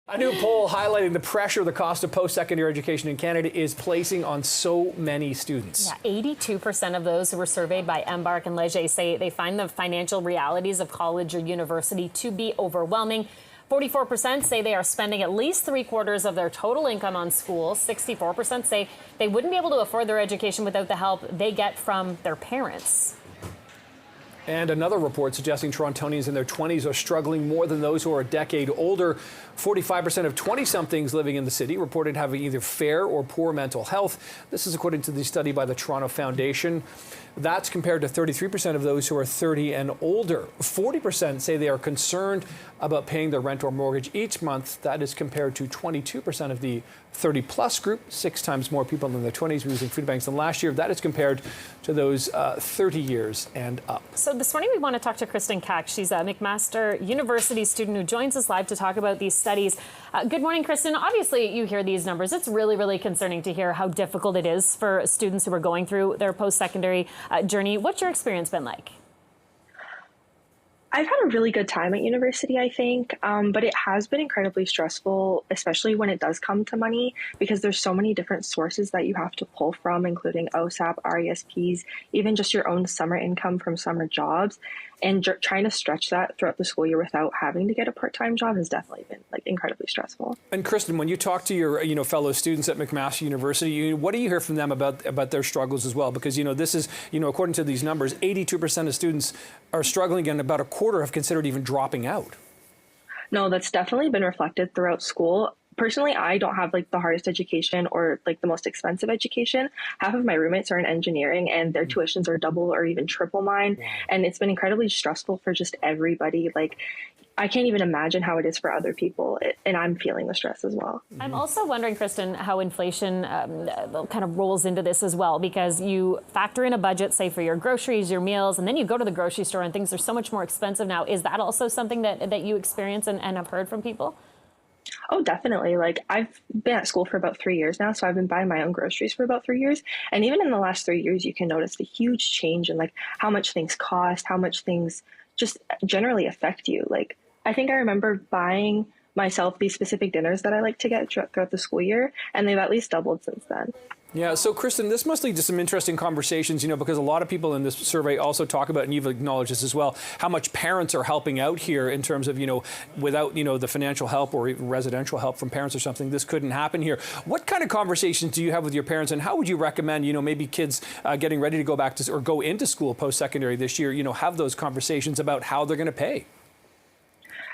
A new poll highlighting the pressure the cost of post-secondary education in Canada is placing on so many students. Yeah, 82% of those who were surveyed by Embark and Leger say they find the financial realities of college or university to be overwhelming. 44% say they are spending at least 3/4 of their total income on school. 64% say they wouldn't be able to afford their education without the help they get from their parents. And another report suggesting Torontonians in their 20s are struggling more than those who are a decade older. 45% of 20-somethings living in the city reported having either fair or poor mental health. This is according to the study by the Toronto Foundation. That's compared to 33% of those who are 30 and older. 40% say they are concerned about paying their rent or mortgage each month. That is compared to 22% of the 30-plus group, 6 times more people in their 20s were using food banks than last year. That is compared to those 30 years and up. So this morning we want to talk to Kristen. She's a McMaster University student who joins us live to talk about these studies. Good morning, Kristen. Obviously, you hear these numbers. It's really, really concerning to hear how difficult it is for students who are going through their post-secondary journey. What's your experience been like? I've had a really good time at university, I think, but it has been incredibly stressful, especially when it does come to money, because there's so many different sources that you have to pull from, including OSAP, RESPs, even just your own summer income from summer jobs. And trying to stretch that throughout the school year without having to get a part-time job has definitely been incredibly stressful. And Kristen, when you talk to your fellow students at McMaster University, what do you hear from them about their struggles as well? Because this is according to these numbers, 82% of students are struggling, and about a quarter have considered even dropping out. No, that's definitely been reflected throughout school. Personally, I don't have the hardest education or the most expensive education. Half of my roommates are in engineering and their tuitions are double or even triple mine. Wow. And it's been incredibly stressful for just everybody. I can't even imagine how it is for other people, and I'm feeling the stress as well. I'm also wondering, Kristen, how inflation kind of rolls into this as well, because you factor in a budget, say, for your groceries, your meals, and then you go to the grocery store and things are so much more expensive now. Is that also something that you experience and have heard from people? Oh, definitely. I've been at school for about 3 years now, so I've been buying my own groceries for about 3 years. And even in the last 3 years, you can notice the huge change in how much things cost, how much things just generally affect you. I think I remember buying myself these specific dinners that I like to get throughout the school year, and they've at least doubled since then. Yeah, so Kristen, this must lead to some interesting conversations, because a lot of people in this survey also talk about, and you've acknowledged this as well, how much parents are helping out here in terms of, without, the financial help or even residential help from parents or something, this couldn't happen here. What kind of conversations do you have with your parents, and how would you recommend, maybe kids getting ready to go back to or go into school post-secondary this year, have those conversations about how they're going to pay?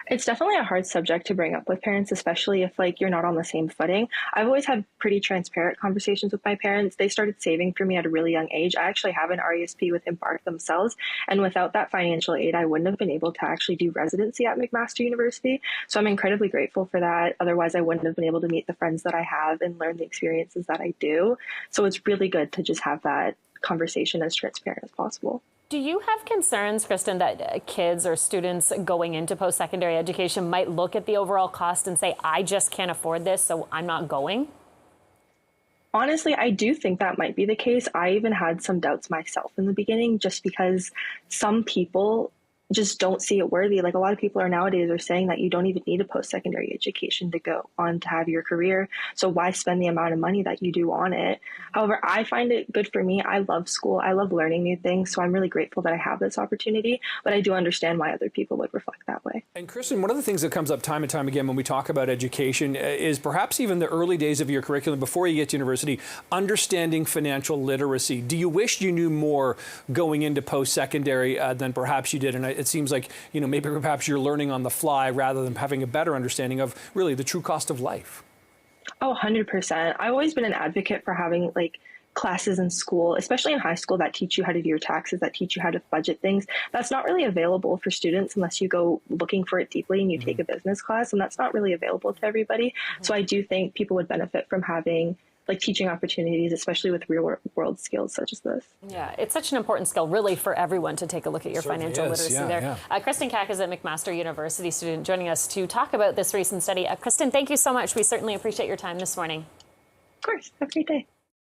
It's definitely a hard subject to bring up with parents, especially if you're not on the same footing. I've always had pretty transparent conversations with my parents. They started saving for me at a really young age. I actually have an RESP with Embark themselves. And without that financial aid, I wouldn't have been able to actually do residency at McMaster University. So I'm incredibly grateful for that. Otherwise, I wouldn't have been able to meet the friends that I have and learn the experiences that I do. So it's really good to just have that conversation as transparent as possible. Do you have concerns, Kristen, that kids or students going into post-secondary education might look at the overall cost and say, I just can't afford this, so I'm not going? Honestly, I do think that might be the case. I even had some doubts myself in the beginning, just because some people just don't see it worthy. A lot of people nowadays are saying that you don't even need a post-secondary education to go on to have your career. So why spend the amount of money that you do on it? However, I find it good for me. I love school. I love learning new things. So I'm really grateful that I have this opportunity, but I do understand why other people would reflect that way. And Kristen, one of the things that comes up time and time again when we talk about education is perhaps even the early days of your curriculum before you get to university, understanding financial literacy. Do you wish you knew more going into post-secondary than perhaps you did? And it seems like, maybe perhaps you're learning on the fly rather than having a better understanding of really the true cost of life. Oh, 100%. I've always been an advocate for having classes in school, especially in high school, that teach you how to do your taxes, that teach you how to budget things. That's not really available for students unless you go looking for it deeply and you take a business class, and that's not really available to everybody. So I do think people would benefit from having teaching opportunities, especially with real world skills such as this. Yeah, it's such an important skill really for everyone to take a look at your financial literacy there. Kristen is a McMaster University student joining us to talk about this recent study. Kristen, thank you so much. We certainly appreciate your time this morning. Of course. Have a great day.